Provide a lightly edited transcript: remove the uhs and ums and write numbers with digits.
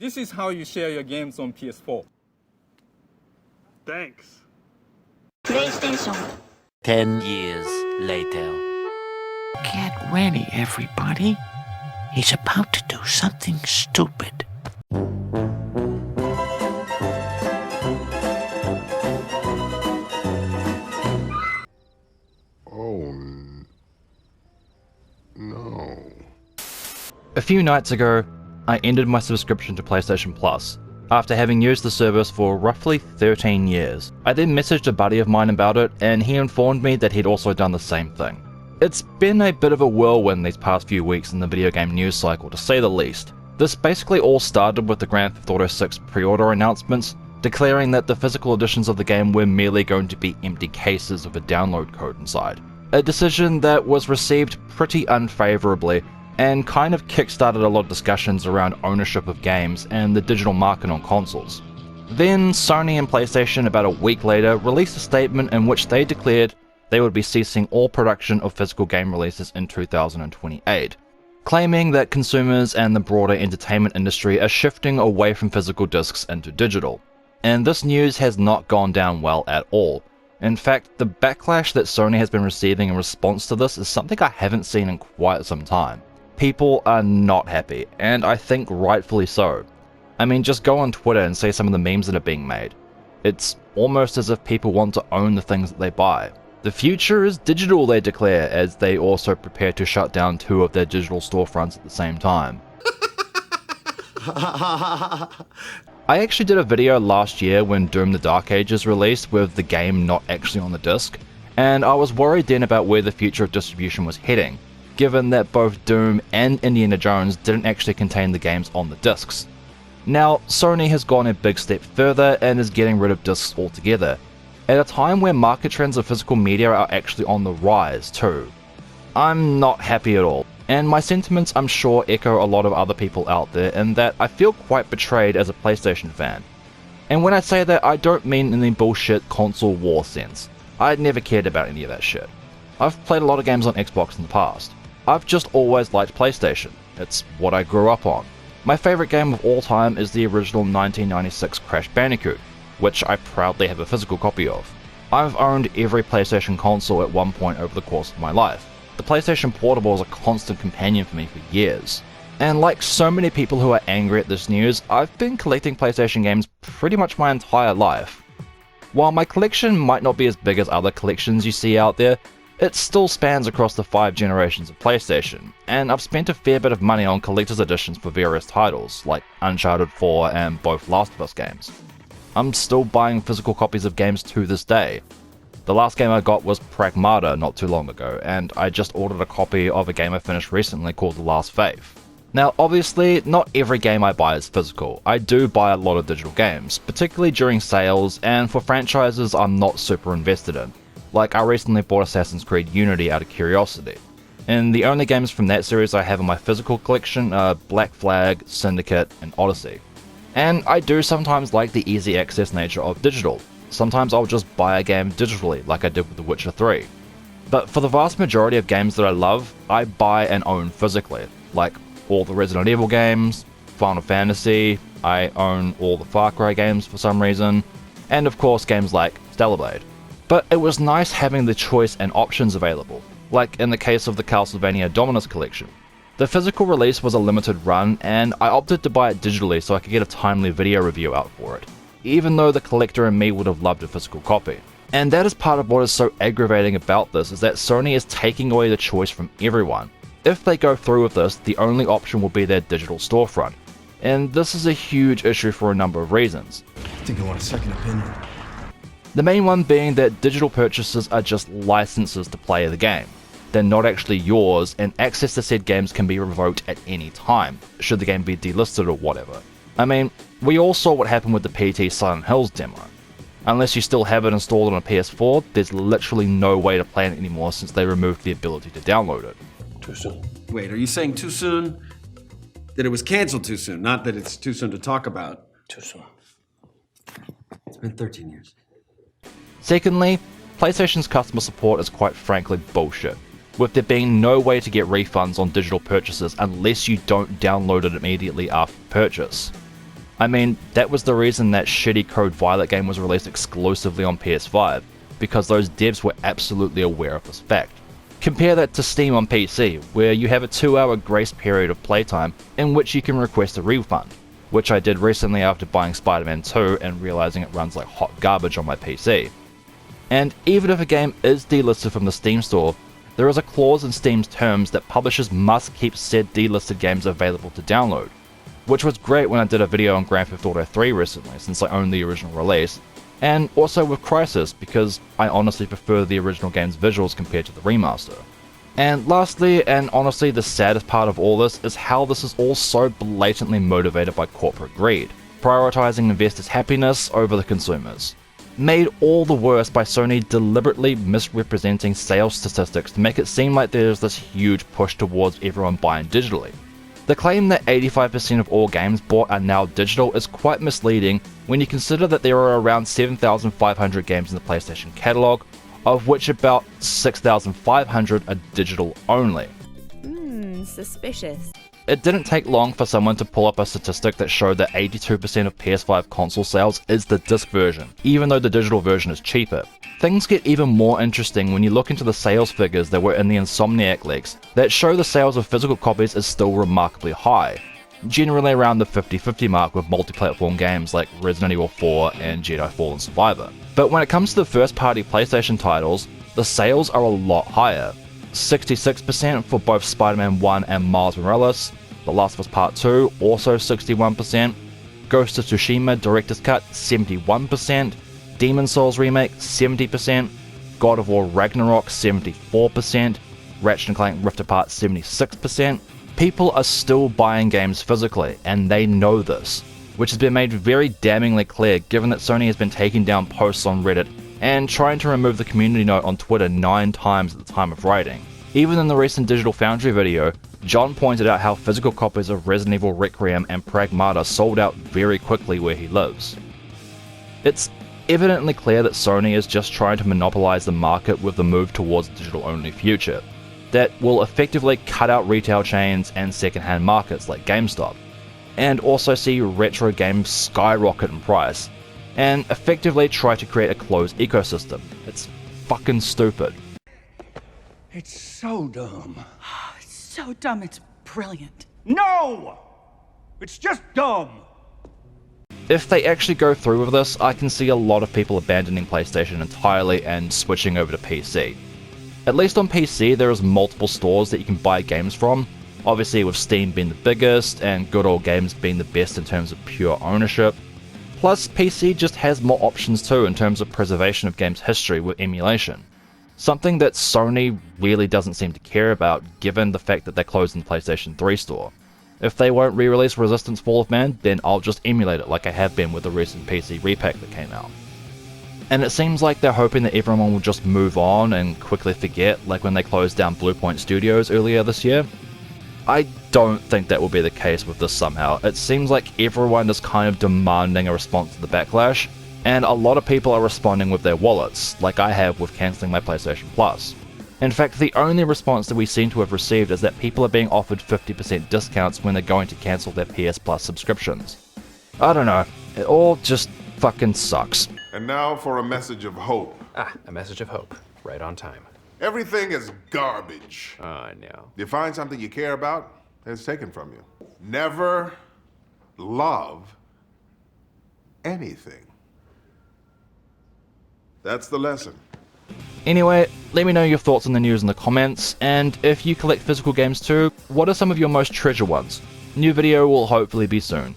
This is how you share your games on PS4. Thanks. PlayStation. 10 years later. Get ready, everybody. He's about to do something stupid. Oh, no. A few nights ago, I ended my subscription to PlayStation Plus, after having used the service for roughly 13 years. I then messaged a buddy of mine about it, and he informed me that he'd also done the same thing. It's been a bit of a whirlwind these past few weeks in the video game news cycle, to say the least. This basically all started with the Grand Theft Auto 6 pre-order announcements, declaring that the physical editions of the game were merely going to be empty cases with a download code inside. A decision that was received pretty unfavourably, and kind of kickstarted a lot of discussions around ownership of games and the digital market on consoles. Then Sony and PlayStation about a week later released a statement in which they declared they would be ceasing all production of physical game releases in 2028, claiming that consumers and the broader entertainment industry are shifting away from physical discs into digital. And this news has not gone down well at all. In fact, the backlash that Sony has been receiving in response to this is something I haven't seen in quite some time. People are not happy, and I think rightfully so. I mean, just go on Twitter and see some of the memes that are being made. It's almost as if people want to own the things that they buy. The future is digital, they declare, as they also prepare to shut down 2 of their digital storefronts at the same time. I actually did a video last year when Doom the Dark Ages released with the game not actually on the disc, and I was worried then about where the future of distribution was heading, given that both Doom and Indiana Jones didn't actually contain the games on the discs. Now, Sony has gone a big step further and is getting rid of discs altogether, at a time where market trends of physical media are actually on the rise too. I'm not happy at all, and my sentiments I'm sure echo a lot of other people out there in that I feel quite betrayed as a PlayStation fan. And when I say that, I don't mean in the bullshit console war sense. I'd never cared about any of that shit. I've played a lot of games on Xbox in the past. I've just always liked PlayStation. It's what I grew up on. My favourite game of all time is the original 1996 Crash Bandicoot, which I proudly have a physical copy of. I've owned every PlayStation console at one point over the course of my life. The PlayStation Portable is a constant companion for me for years. And like so many people who are angry at this news, I've been collecting PlayStation games pretty much my entire life. While my collection might not be as big as other collections you see out there, it still spans across the 5 generations of PlayStation, and I've spent a fair bit of money on collector's editions for various titles, like Uncharted 4 and both Last of Us games. I'm still buying physical copies of games to this day. The last game I got was Pragmata not too long ago, and I just ordered a copy of a game I finished recently called The Last Faith. Now obviously, not every game I buy is physical. I do buy a lot of digital games, particularly during sales, and for franchises I'm not super invested in. Like, I recently bought Assassin's Creed Unity out of curiosity. And the only games from that series I have in my physical collection are Black Flag, Syndicate, and Odyssey. And I do sometimes like the easy access nature of digital. Sometimes I'll just buy a game digitally, like I did with The Witcher 3. But for the vast majority of games that I love, I buy and own physically. Like all the Resident Evil games, Final Fantasy, I own all the Far Cry games for some reason, and of course games like Stellar Blade. But it was nice having the choice and options available, like in the case of the Castlevania Dominus collection. The physical release was a limited run, and I opted to buy it digitally so I could get a timely video review out for it, even though the collector in me would have loved a physical copy. And that is part of what is so aggravating about this, is that Sony is taking away the choice from everyone. If they go through with this, the only option will be their digital storefront, and this is a huge issue for a number of reasons. I think I want a second opinion. The main one being that digital purchases are just licenses to play the game. They're not actually yours, and access to said games can be revoked at any time, should the game be delisted or whatever. I mean, we all saw what happened with the PT Silent Hills demo. Unless you still have it installed on a PS4, there's literally no way to play it anymore since they removed the ability to download it. Too soon. Wait, are you saying too soon? That it was canceled too soon, not that it's too soon to talk about? Too soon. It's been 13 years. Secondly, PlayStation's customer support is quite frankly bullshit, with there being no way to get refunds on digital purchases unless you don't download it immediately after purchase. I mean, that was the reason that shitty Code Violet game was released exclusively on PS5, because those devs were absolutely aware of this fact. Compare that to Steam on PC, where you have a 2-hour grace period of playtime in which you can request a refund, which I did recently after buying Spider-Man 2 and realizing it runs like hot garbage on my PC. And even if a game is delisted from the Steam store, there is a clause in Steam's terms that publishers must keep said delisted games available to download, which was great when I did a video on Grand Theft Auto 3 recently, since I own the original release, and also with Crysis, because I honestly prefer the original game's visuals compared to the remaster. And lastly, and honestly the saddest part of all this, is how this is all so blatantly motivated by corporate greed, prioritizing investors' happiness over the consumers. Made all the worse by Sony deliberately misrepresenting sales statistics to make it seem like there's this huge push towards everyone buying digitally. The claim that 85% of all games bought are now digital is quite misleading when you consider that there are around 7,500 games in the PlayStation catalog, of which about 6,500 are digital only. Suspicious. It didn't take long for someone to pull up a statistic that showed that 82% of PS5 console sales is the disc version, even though the digital version is cheaper. Things get even more interesting when you look into the sales figures that were in the Insomniac leaks that show the sales of physical copies is still remarkably high, generally around the 50-50 mark with multi-platform games like Resident Evil 4 and Jedi Fallen Survivor. But when it comes to the first-party PlayStation titles, the sales are a lot higher. 66% for both Spider-Man 1 and Miles Morales, The Last of Us Part 2 also 61%, Ghost of Tsushima Director's Cut 71%, Demon Souls Remake 70%, God of War Ragnarok 74%, Ratchet & Clank Rift Apart 76%. People are still buying games physically, and they know this, which has been made very damningly clear given that Sony has been taking down posts on Reddit and trying to remove the community note on Twitter 9 times at the time of writing. Even in the recent Digital Foundry video, John pointed out how physical copies of Resident Evil Requiem and Pragmata sold out very quickly where he lives. It's evidently clear that Sony is just trying to monopolize the market with the move towards a digital-only future, that will effectively cut out retail chains and second-hand markets like GameStop, and also see retro games skyrocket in price, and effectively try to create a closed ecosystem. It's fucking stupid. It's so dumb. It's so dumb, it's brilliant. No! It's just dumb! If they actually go through with this, I can see a lot of people abandoning PlayStation entirely and switching over to PC. At least on PC, there is multiple stores that you can buy games from, obviously with Steam being the biggest and Good Old Games being the best in terms of pure ownership. Plus, PC just has more options too in terms of preservation of games' history with emulation. Something that Sony really doesn't seem to care about given the fact that they're closing the PlayStation 3 store. If they won't re-release Resistance Fall of Man, then I'll just emulate it like I have been with the recent PC repack that came out. And it seems like they're hoping that everyone will just move on and quickly forget, like when they closed down Bluepoint Studios earlier this year. I don't think that will be the case with this somehow. It seems like everyone is kind of demanding a response to the backlash, and a lot of people are responding with their wallets, like I have with cancelling my PlayStation Plus. In fact, the only response that we seem to have received is that people are being offered 50% discounts when they're going to cancel their PS Plus subscriptions. I don't know, it all just fucking sucks. And now for a message of hope. A message of hope. Right on time. Everything is garbage. No. You find something you care about, it's taken from you. Never love anything. That's the lesson. Anyway, let me know your thoughts on the news in the comments, and if you collect physical games too, what are some of your most treasured ones? New video will hopefully be soon.